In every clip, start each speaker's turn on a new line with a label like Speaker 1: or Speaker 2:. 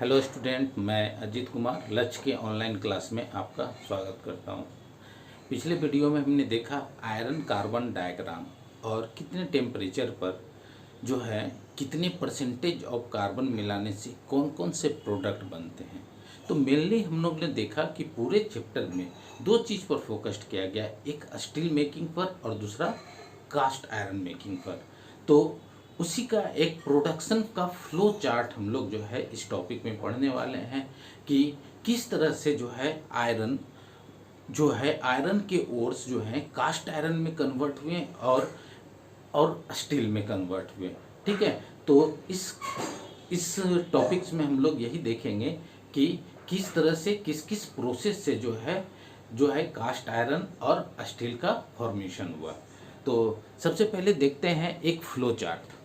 Speaker 1: Hello student, मैं अजीत कुमार लक्ष्य के ऑनलाइन क्लास में आपका स्वागत करता हूं। पिछले वीडियो में हमने देखा आयरन कार्बन डायग्राम और कितने टेम्परेचर पर जो है कितने परसेंटेज ऑफ कार्बन मिलाने से कौन कौन से प्रोडक्ट बनते हैं। तो मेनली हम लोग ने देखा कि पूरे चैप्टर में दो चीज़ पर फोकस्ड किया गया, एक स्टील मेकिंग पर और दूसरा कास्ट आयरन मेकिंग पर। तो उसी का एक प्रोडक्शन का फ्लो चार्ट हम लोग जो है इस टॉपिक में पढ़ने वाले हैं कि किस तरह से आयरन के ओर्स जो है कास्ट आयरन में कन्वर्ट हुए और स्टील में कन्वर्ट हुए। ठीक है, तो इस टॉपिक्स में हम लोग यही देखेंगे कि किस तरह से किस किस प्रोसेस से जो है कास्ट आयरन और स्टील का फॉर्मेशन हुआ। तो सबसे पहले देखते हैं एक फ्लो चार्ट।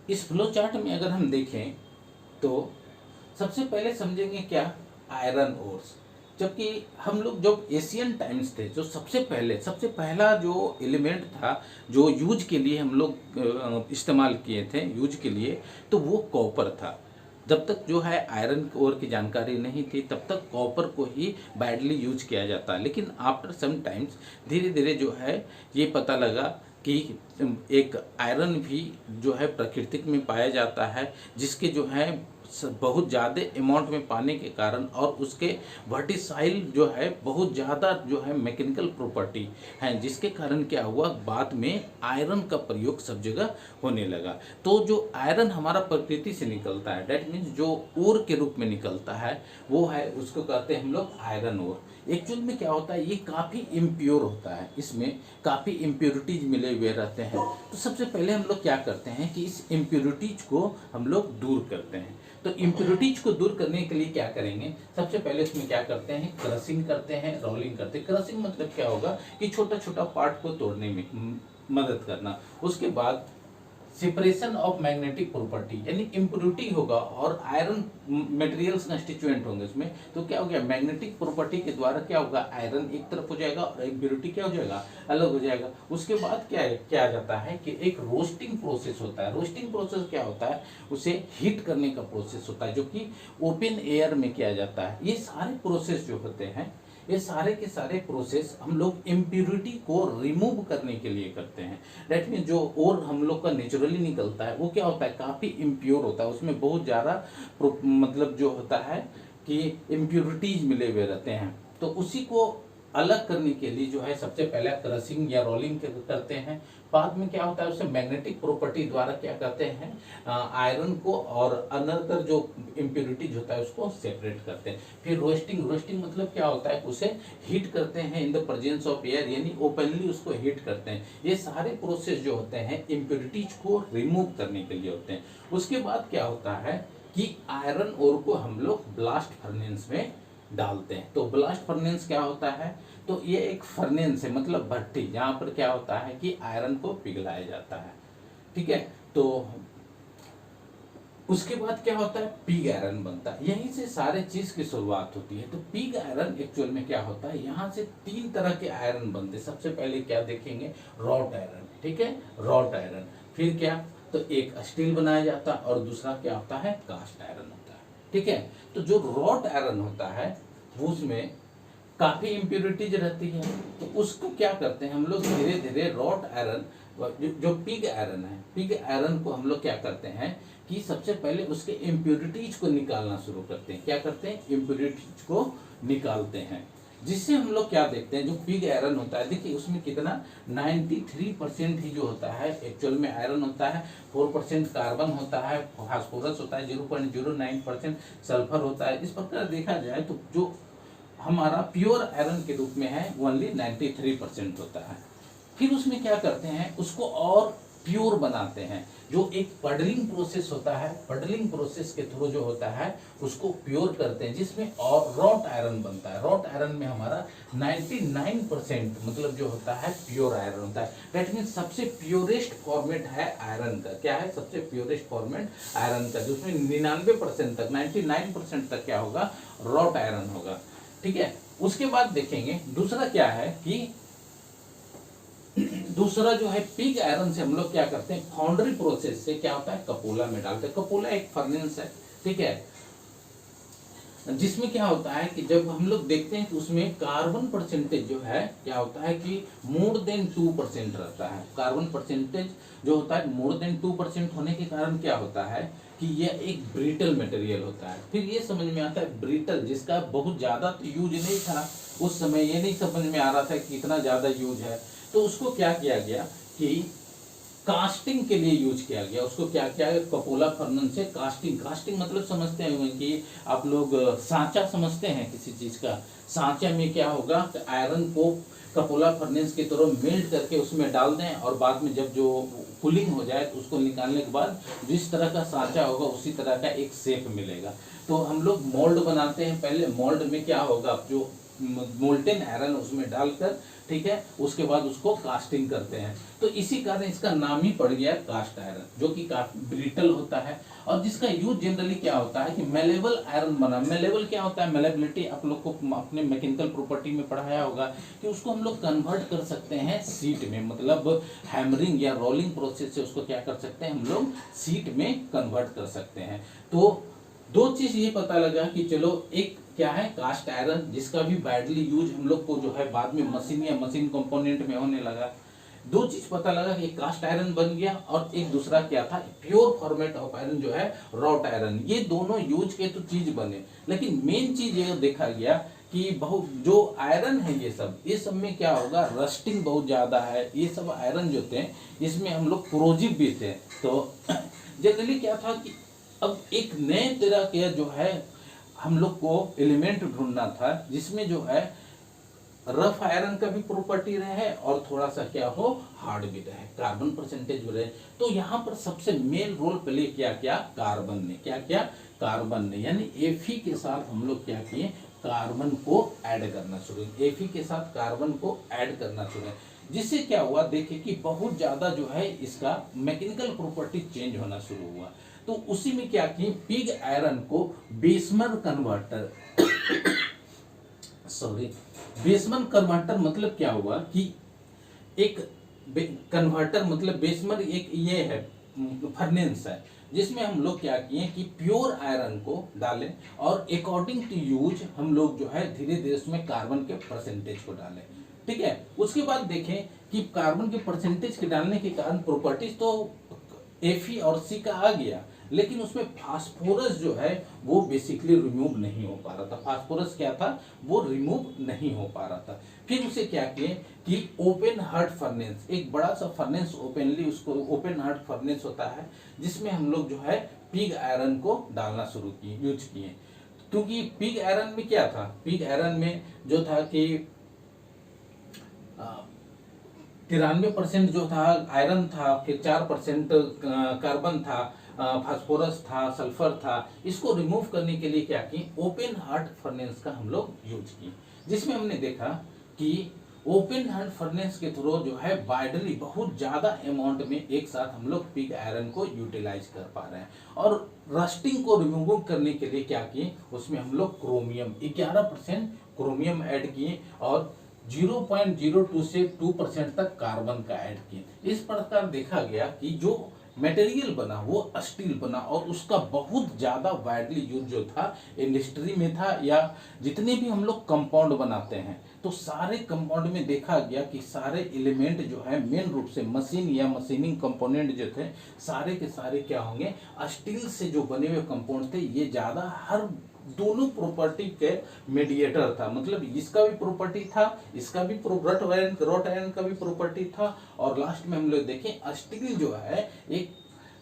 Speaker 1: इस फ्लो चार्ट में अगर हम देखें तो सबसे पहले समझेंगे क्या आयरन ओर्स। जबकि हम लोग जब एशियन टाइम्स थे, जो सबसे पहला जो एलिमेंट था जो यूज के लिए हम लोग इस्तेमाल किए थे यूज के लिए, तो वो कॉपर था। जब तक जो है आयरन ओर की जानकारी नहीं थी तब तक कॉपर को ही वाइडली यूज किया जाता। लेकिन आफ्टर सम टाइम्स धीरे धीरे जो है ये पता लगा कि एक आयरन भी जो है प्राकृतिक में पाया जाता है, जिसके जो है बहुत ज़्यादा अमाउंट में पाने के कारण और उसके वर्टिसाइल जो है बहुत ज़्यादा जो है मैकेनिकल प्रॉपर्टी है, जिसके कारण क्या हुआ बाद में आयरन का प्रयोग सब जगह होने लगा। तो जो आयरन हमारा प्रकृति से निकलता है, डेट मीन्स जो ओर के रूप में निकलता है, वो है उसको कहते हैं हम लोग आयरन ओर। एक्चुअल में क्या होता है, ये काफ़ी इम्प्योर होता है, इसमें काफ़ी इम्प्योरिटीज मिले हुए रहते हैं। तो सबसे पहले हम लोग क्या करते हैं कि इस इम्प्योरिटीज को हम लोग दूर करते हैं। तो इम्प्योरिटीज को दूर करने के लिए क्या करेंगे, सबसे पहले इसमें क्या करते हैं, क्रशिंग करते हैं, रोलिंग करते हैं। क्रशिंग मतलब क्या होगा कि छोटा छोटा पार्ट को तोड़ने में मदद करना। उसके बाद सेपरेशन ऑफ मैग्नेटिक प्रॉपर्टी, यानी इम्प्योरिटी होगा और आयरन मटेरियल्स कंस्टिट्यूएंट होंगे उसमें, तो क्या हो गया मैग्नेटिक प्रॉपर्टी के द्वारा क्या होगा आयरन एक तरफ हो जाएगा और इम्प्योरिटी क्या हो जाएगा अलग हो जाएगा। उसके बाद क्या जाता है कि एक रोस्टिंग प्रोसेस होता है। रोस्टिंग प्रोसेस क्या होता है, उसे हीट करने का प्रोसेस होता है जो कि ओपन एयर में किया जाता है। ये सारे प्रोसेस जो होते हैं, ये सारे के सारे प्रोसेस हम लोग इम्प्योरिटी को रिमूव करने के लिए करते हैं। डेट मीन जो और हम लोग का नेचुरली निकलता है वो क्या होता है, काफ़ी इम्प्योर होता है, उसमें बहुत ज़्यादा मतलब जो होता है कि इम्प्योरिटीज मिले हुए रहते हैं। तो उसी को अलग करने के लिए जो है सबसे पहले क्रशिंग या रोलिंग करते हैं। बाद में क्या होता है, उससे मैग्नेटिक प्रॉपर्टी द्वारा क्या करते हैं आयरन को और अनदर जो इम्प्योरिटीज होता है उसको सेपरेट करते हैं। फिर रोस्टिंग मतलब क्या होता है, उसे हीट करते हैं in the presence of air, यानी ओपनली उसको हीट करते हैं। ये सारे प्रोसेस जो होते हैं इम्प्योरिटीज को रिमूव करने के लिए होते हैं। उसके बाद क्या होता है कि आयरन ओर को हम लोग ब्लास्ट फर्नेस में डालते हैं। तो ब्लास्ट फर्नेस क्या होता है, तो ये एक फर्नेस है, मतलब भट्टी, जहाँ पर क्या होता है कि आयरन को पिघलाया जाता है। ठीक है, तो उसके बाद क्या होता है पिग आयरन बनता है। यहीं से सारे चीज की शुरुआत होती है। तो पिग आयरन एक्चुअल में क्या होता है, यहाँ से तीन तरह के आयरन बनते हैं। सबसे पहले क्या देखेंगे, रॉट आयरन। ठीक है, रॉट आयरन। फिर क्या, तो एक स्टील बनाया जाता है और दूसरा क्या होता है कास्ट आयरन होता है। ठीक है, तो जो रॉट आयरन होता है उसमें काफी इम्प्योरिटीज रहती है। तो उसको क्या करते हैं हम लोग धीरे धीरे रॉट आयरन जो पिग आयरन है, पिग आयरन को हम लोग क्या करते हैं कि सबसे पहले उसके इम्प्योरिटीज को निकालना शुरू करते हैं। क्या करते हैं, इम्प्योरिटीज को निकालते हैं, जिससे हम लोग क्या देखते हैं जो पिग आयरन होता है, देखिए उसमें कितना 93% ही जो होता है एक्चुअल में आयरन होता है, 4% कार्बन होता है, फास्फोरस होता है, 0.09% सल्फर होता है। इस प्रकार देखा जाए तो जो हमारा प्योर आयरन के रूप में है ओनली 93% होता है। फिर उसमें क्या करते हैं, उसको और प्योर बनाते हैं। जो एक पडलिंग प्रोसेस होता है, पडलिंग प्रोसेस के थ्रू जो होता है उसको प्योर करते हैं, जिसमें और रॉट आयरन बनता है। रॉट आयरन में हमारा 99% मतलब जो होता है प्योर आयरन होता है। दैट मीन्स सबसे प्योरेस्ट फॉर्मेट है आयरन का। क्या है, सबसे प्योरेस्ट फॉर्मेट आयरन का, जिसमें 99% तक 99% तक क्या होगा, रॉट आयरन होगा। ठीक है, उसके बाद देखेंगे दूसरा क्या है कि दूसरा जो है पिग आयरन से हम लोग क्या करते हैं, फाउंड्री प्रोसेस से क्या होता है, कपोला में डालते हैं। कपोला एक फर्नेस है, ठीक है, जिसमें क्या होता है कि जब हम लोग देखते हैं तो उसमें कार्बन परसेंटेज जो है क्या होता है कि मोर देन 2% रहता है। कार्बन परसेंटेज जो होता है मोर देन 2% होने के कारण क्या होता है कि यह एक ब्रिटल मटेरियल होता है। फिर ये समझ में आता है ब्रिटल, जिसका बहुत ज़्यादा तो यूज नहीं था उस समय, ये नहीं समझ में आ रहा था कि कितना ज़्यादा यूज है, तो उसको क्या किया गया कि कास्टिंग के लिए यूज किया गया। उसको क्या किया गया, कपोला फर्नेस से कास्टिंग, कास्टिंग मतलब समझते हैं कि आप लोग सांचा समझते हैं किसी चीज का, सांचा में क्या होगा, आयरन को कपोला फर्नेस की तरह मेल्ट करके उसमें डाल दें और बाद में जब जो कूलिंग हो जाए तो उसको निकालने के बाद जिस तरह का सांचा होगा उसी तरह का एक शेप मिलेगा। तो हम लोग मोल्ड बनाते हैं, पहले मोल्ड में क्या होगा, जो मोल्टेन आयरन उसमें डालकर, ठीक है, उसके बाद उसको कास्टिंग करते हैं। तो इसी कारण इसका नाम ही पड़ गया कास्ट आयरन, जो कि काफी ब्रिटल होता है और जिसका यूज जनरली क्या होता है कि मेलेबल आयरन बना। मेलेबल क्या होता है, मेलेबिलिटी आप लोग को अपने मैकेनिकल प्रॉपर्टी में पढ़ाया होगा कि उसको हम लोग कन्वर्ट कर सकते हैं सीट में, मतलब हैमरिंग या रोलिंग प्रोसेस से उसको क्या कर सकते हैं, हम लोग सीट में कन्वर्ट कर सकते हैं। तो दो चीज ये पता लगा कि चलो एक क्या है कास्ट आयरन, जिसका भी वाइडली यूज हम लोग को जो है बाद में मशीन या मशीन कंपोनेंट में होने लगा। दो चीज पता लगा कि कास्ट आयरन बन गया और एक दूसरा क्या था, प्योर फॉर्मेट ऑफ आयरन जो है रॉट आयरन। ये दोनों यूज के तो चीज बने, लेकिन मेन चीज ये देखा गया कि बहुत जो आयरन है ये सब में क्या होगा, रस्टिंग बहुत ज्यादा है। ये सब आयरन जो थे इसमें हम लोग क्रोजिव भी थे। तो जनरली क्या था कि अब एक नए तरह के जो है हम लोग को एलिमेंट ढूंढना था जिसमें जो है रफ आयरन का भी प्रॉपर्टी रहे और थोड़ा सा क्या हो, हार्ड भी रहे, कार्बन परसेंटेज भी रहे। तो यहाँ पर सबसे मेन रोल प्ले किया क्या, कार्बन ने। क्या किया, कार्बन ने, यानी Fe के साथ हम लोग क्या किए, कार्बन को ऐड करना शुरू, Fe के साथ कार्बन को ऐड करना शुरू, जिससे क्या हुआ, देखिए कि बहुत ज्यादा जो है इसका मैकेनिकल प्रॉपर्टी चेंज होना शुरू हुआ। तो उसी में क्या किए, पिग आयरन को बेसमर कन्वर्टर सॉरी बेसमर कन्वर्टर मतलब क्या हुआ कि एक कन्वर्टर मतलब बेसमर एक ये है फर्नेस है, जिसमें हम लोग क्या किए कि प्योर आयरन को डालें और अकॉर्डिंग टू यूज हम लोग जो है धीरे धीरे उसमें कार्बन के परसेंटेज को डालें। ठीक है, उसके बाद देखें कि कार्बन के परसेंटेज के डालने के कारण प्रॉपर्टीज तो Fe और C का आ गया, लेकिन उसमें फास्फोरस जो है वो बेसिकली रिमूव नहीं हो पा रहा था। फास्फोरस क्या था, वो रिमूव नहीं हो पा रहा था। फिर उसे क्या किए कि ओपन हार्ट फर्नेस, एक बड़ा सा फर्नेस ओपनली, उसको ओपन हार्ट फर्नेस होता है जिसमें हम लोग जो है पिग आयरन को डालना शुरू किए, यूज किए। क्योंकि पिग आयरन में क्या था, पिग आयरन में जो था कि 93% जो था आयरन था, फिर 4% कार्बन था, फास्फोरस था, सल्फर था। इसको रिमूव करने के लिए क्या की, ओपन हार्ट फर्नेस का हम लोग यूज किए, जिसमें हमने देखा कि ओपन हार्ट फर्नेस के थ्रू जो है वाइडली बहुत ज्यादा अमाउंट में एक साथ हम लोग पिग आयरन को यूटिलाइज कर पा रहे हैं। और रस्टिंग को रिमूव करने के लिए क्या किए, उसमें हम लोग क्रोमियम 11% क्रोमियम ऐड किए और 0.02 से 2% तक कार्बन का ऐड किए। इस प्रकार देखा गया कि जो मटेरियल बना वो स्टील बना और उसका बहुत ज्यादा वाइडली यूज जो था इंडस्ट्री में था, या जितने भी हम लोग कंपाउंड बनाते हैं तो सारे कंपाउंड में देखा गया कि सारे एलिमेंट जो है मेन रूप से मशीन या मशीनिंग कंपोनेंट जो थे सारे के सारे क्या होंगे, स्टील से जो बने हुए कंपाउंड थे। ये ज्यादा हर दोनों प्रॉपर्टी के मेडिएटर था, मतलब इसका भी प्रॉपर्टी था, इसका भी रॉट आयरन का भी प्रॉपर्टी था। और लास्ट में हम लोग देखें स्टील जो है एक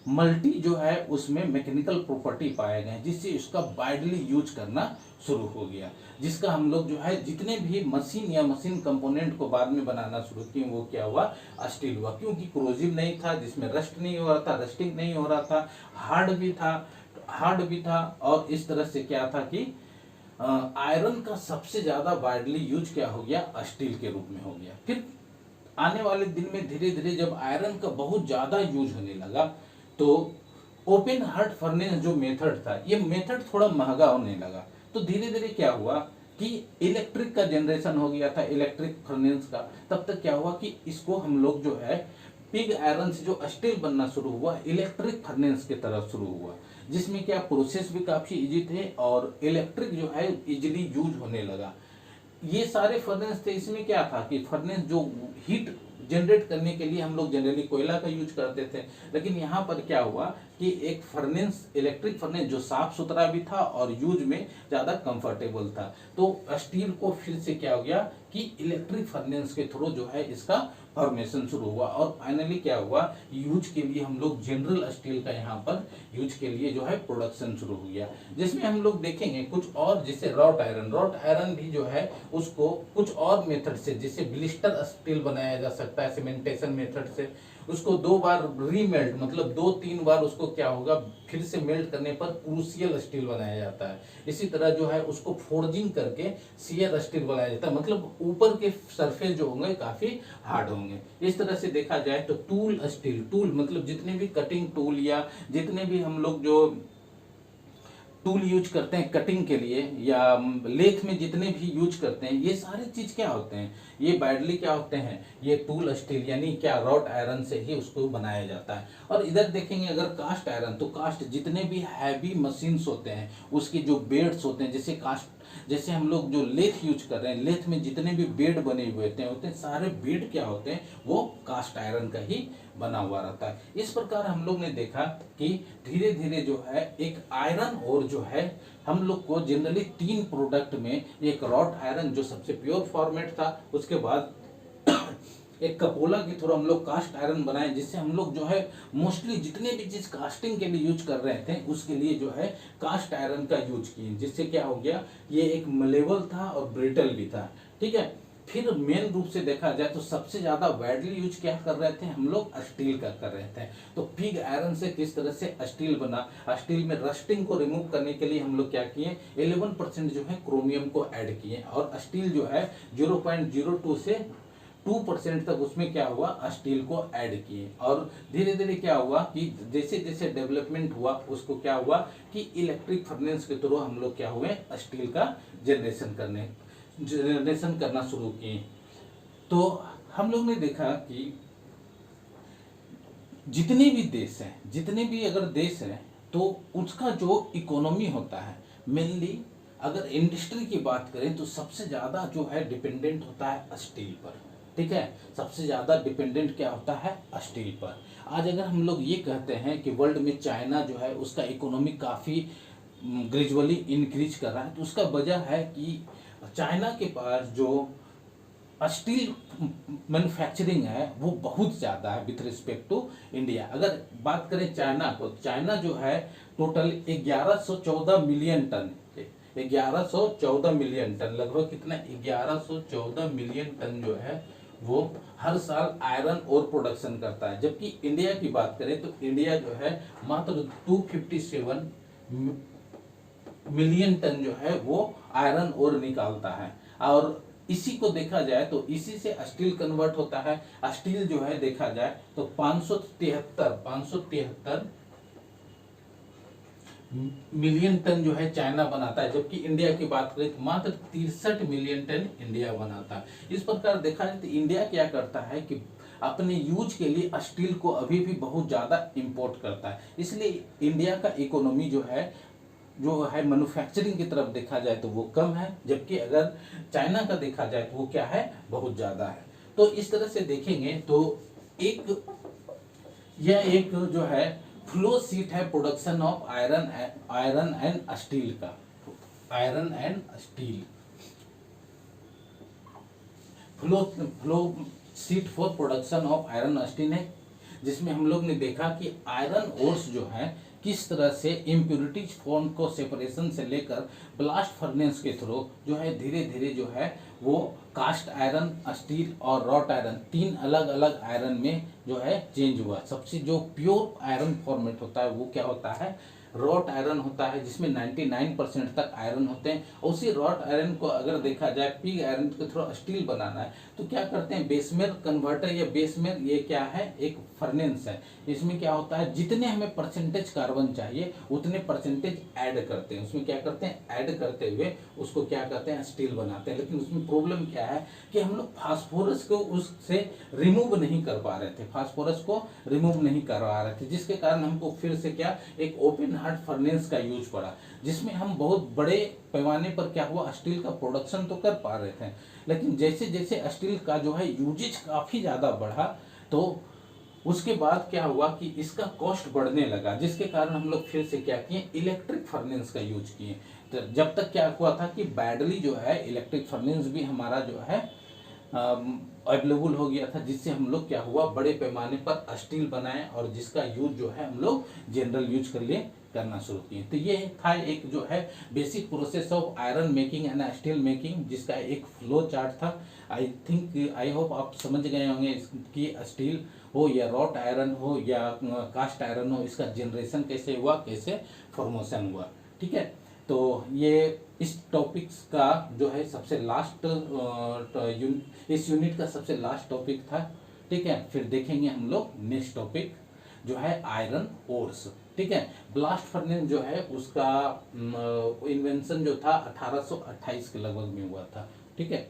Speaker 1: मल्टी जो है उसमें मैकेनिकल प्रॉपर्टी पाए गए, जिससे इसका वाइडली यूज करना शुरू हो गया, जिसका हम लोग जो है जितने भी मशीन या मशीन कंपोनेंट को बाद में बनाना शुरू किए वो क्या हुआ, स्टील हुआ। क्योंकि क्रोजिव नहीं था, जिसमें रस्ट नहीं हो रहा था, रस्टिंग नहीं हो रहा था, हार्ड भी था और इस तरह से क्या था कि आयरन का सबसे ज्यादा वाइडली यूज क्या हो गया, स्टील के रूप में हो गया। फिर आने वाले दिन में धीरे धीरे जब आयरन का बहुत ज्यादा यूज होने लगा तो ओपन हार्ट फर्नेस जो मेथड था ये मेथड थोड़ा महंगा होने लगा। तो धीरे धीरे क्या हुआ कि इलेक्ट्रिक का जनरेशन हो गया था, इलेक्ट्रिक फर्नेस का, तब तक क्या हुआ कि इसको हम लोग जो है पिग आयरन से जो स्टील बनना शुरू हुआ, इलेक्ट्रिक फर्नेस की तरफ शुरू हुआ, जिसमें क्या प्रोसेस भी काफ़ी इजी थे और इलेक्ट्रिक जो है इजीली यूज होने लगा। ये सारे फर्नेस थे, इसमें क्या था कि फर्नेस जो हीट जनरेट करने के लिए हम लोग जनरली कोयला का यूज करते थे, लेकिन यहाँ पर क्या हुआ कि एक फर्नेस, इलेक्ट्रिक फर्नेस जो साफ सुथरा भी था और यूज में ज़्यादा कंफर्टेबल था, तो स्टील को फिर से क्या हो गया कि इलेक्ट्रिक फर्नेस के थ्रू जो है इसका फॉर्मेशन शुरू हुआ और फाइनली क्या हुआ, यूज के लिए हम लोग जनरल स्टील का यहाँ पर यूज के लिए जो है प्रोडक्शन शुरू हो गया, जिसमें हम लोग देखेंगे कुछ और, जैसे रॉट आयरन, रॉट आयरन भी जो है उसको कुछ और मेथड से, जैसे ब्लिस्टर स्टील बनाया जा सकता है सीमेंटेशन मेथड से, उसको 2 बार रीमेल्ट, मतलब 2-3 बार उसको क्या होगा फिर से मेल्ट करने पर क्रूसियल स्टील बनाया जाता है। इसी तरह जो है उसको फोर्जिंग करके सीयर स्टील बनाया जाता है, मतलब ऊपर के सरफेस जो होंगे काफी हार्ड होंगे। इस तरह से देखा जाए तो टूल स्टील, टूल मतलब जितने भी कटिंग टूल या जितने भी हम लोग जो टूल यूज करते हैं कटिंग के लिए या लेथ में जितने भी यूज करते हैं, ये सारे चीज क्या होते हैं, ये बैडली क्या होते हैं, ये टूल स्टील यानी क्या रॉट आयरन से ही उसको बनाया जाता है। और इधर देखेंगे अगर कास्ट आयरन, तो कास्ट जितने भी हैवी मशीन्स होते हैं उसके जो बेड्स होते हैं, जैसे कास्ट, जैसे हम लोग जो लेथ यूज कर रहे हैं, लेथ में जितने भी बेड बने हुए होते हैं सारे बेड क्या होते हैं, वो कास्ट आयरन का ही बना हुआ रहता है। इस प्रकार हम लोग ने देखा कि धीरे धीरे जो है एक आयरन और जो है हम लोग को जनरली 3 प्रोडक्ट में, एक रॉट आयरन जो सबसे प्योर फॉर्मेट था, उसके बाद एक कपोला के थ्रू हम लोग कास्ट आयरन बनाए, जिससे हम लोग जो है मोस्टली जितने भी चीज कास्टिंग के लिए यूज कर रहे थे उसके लिए जो है कास्ट आयरन का यूज किए, जिससे क्या हो गया, ये एक मलेबल था और ब्रिटल भी था, ठीक है। फिर मेन रूप से देखा जाए तो सबसे ज्यादा वाइडली यूज क्या कर रहे थे हम लोग, स्टील का कर रहे थे। तो पिग आयरन से किस तरह से स्टील बना, स्टील में रस्टिंग को रिमूव करने के लिए हम लोग क्या किए, 11% जो है क्रोमियम को ऐड किए और स्टील जो है 0.02 से 2% तक उसमें क्या हुआ, स्टील को ऐड किए। और धीरे धीरे क्या हुआ कि जैसे जैसे डेवलपमेंट हुआ उसको क्या हुआ कि इलेक्ट्रिक फर्नेस के थ्रू हम लोग क्या हुए, स्टील का जनरेशन करना शुरू किए। तो हम लोग ने देखा कि जितने भी देश हैं, जितने भी अगर देश हैं, तो उसका जो इकोनॉमी होता है, मेनली अगर इंडस्ट्री की बात करें तो सबसे ज़्यादा जो है डिपेंडेंट होता है स्टील पर, ठीक है। सबसे ज़्यादा डिपेंडेंट क्या होता है, स्टील पर। आज अगर हम लोग ये कहते हैं कि वर्ल्ड में चाइना जो है उसका इकोनॉमी काफ़ी ग्रेजुअली इंक्रीज कर रहा है, तो उसका वजह है कि चाइना के पास जो स्टील मैन्युफैक्चरिंग है वो बहुत ज़्यादा है विथ रिस्पेक्ट टू इंडिया। अगर बात करें चाइना को, चाइना जो है total 1114 million ton, 1114 million ton, लगभग कितना, 1114 मिलियन टन जो है वो हर साल आयरन और प्रोडक्शन करता है। जबकि इंडिया की बात करें तो इंडिया जो है मात्र 257 मिलियन टन जो है वो आयरन और निकालता है। और इसी को देखा जाए तो इसी से स्टील कन्वर्ट होता है। स्टील जो है देखा जाए तो 573 मिलियन टन जो है चाइना बनाता है, जबकि इंडिया की बात करें तो मात्र 63 मिलियन टन इंडिया बनाता है। इस प्रकार देखा जाए तो इंडिया क्या करता है कि अपने यूज के लिए स्टील को अभी भी बहुत ज़्यादा इंपोर्ट करता है। इसलिए इंडिया का इकोनॉमी जो है मैन्युफैक्चरिंग की तरफ देखा जाए तो वो कम है, जबकि अगर चाइना का देखा जाए तो वो क्या है, बहुत ज़्यादा है। तो इस तरह से देखेंगे तो यह एक जो है फ्लो सीट है production of iron and steel का, iron and steel flow sheet for production of iron steel है, जिसमें हम लोग ने देखा कि आयरन ओर्स जो है किस तरह से इम्प्योरिटीज फॉर्म को सेपरेशन से लेकर ब्लास्ट फर्नेस के थ्रू जो है धीरे धीरे जो है वो कास्ट आयरन, स्टील और रॉट आयरन 3 अलग अलग आयरन में जो है चेंज हुआ। सबसे जो प्योर आयरन फॉर्मेट होता है वो क्या होता है, रॉट आयरन होता है जिसमें 99% तक आयरन होते हैं। और उसी रॉट आयरन को अगर देखा जाए पिग आयरन के थ्रू स्टील बनाना है तो क्या करते हैं, बेसमेल कन्वर्टर या बेसमेल ये क्या है, एक फर्नेस है। इसमें क्या होता है, जितने हमें परसेंटेज कार्बन चाहिए उतने परसेंटेज ऐड करते हैं, उसमें क्या करते हैं, ऐड करते हुए उसको क्या करते हैं, स्टील बनाते हैं। लेकिन उसमें प्रॉब्लम क्या है कि हम लोग फास्फोरस को उससे रिमूव नहीं कर पा रहे थे, फास्फोरस को रिमूव नहीं करवा रहे थे, जिसके कारण हमको फिर से क्या एक ओपन हार्ट फर्नेस का यूज पड़ा, जिसमें हम बहुत बड़े पैमाने पर क्या हुआ, स्टील का प्रोडक्शन तो कर पा रहे थे। लेकिन जैसे जैसे स्टील का जो है यूजेज काफ़ी ज़्यादा बढ़ा तो उसके बाद क्या हुआ कि इसका कॉस्ट बढ़ने लगा, जिसके कारण हम लोग फिर से क्या किए, इलेक्ट्रिक फर्नेस का यूज किए। तो जब तक क्या हुआ था कि बैडली जो है इलेक्ट्रिक फर्नेस भी हमारा जो है अवेलेबल हो गया था, जिससे हम लोग क्या हुआ, बड़े पैमाने पर स्टील बनाए और जिसका यूज जो है हम लोग जनरल यूज कर लिए करना शुरू किए। तो ये था एक जो है basic process of iron making and steel making, जिसका एक फ्लो चार्ट था। आई होप आप समझ गए होंगे कि स्टील हो या रॉट आयरन हो या कास्ट आयरन हो, इसका जनरेशन कैसे हुआ, कैसे फॉर्मेशन हुआ। ठीक है, तो ये इस टॉपिक्स का जो है सबसे लास्ट इस यूनिट का सबसे लास्ट टॉपिक था। ठीक है, फिर देखेंगे हम लोग नेक्स्ट टॉपिक जो है आयरन ओर्स। ठीक है, ब्लास्ट फर्नेस जो है उसका इन्वेंशन जो था 1828 के लगभग में हुआ था। ठीक है।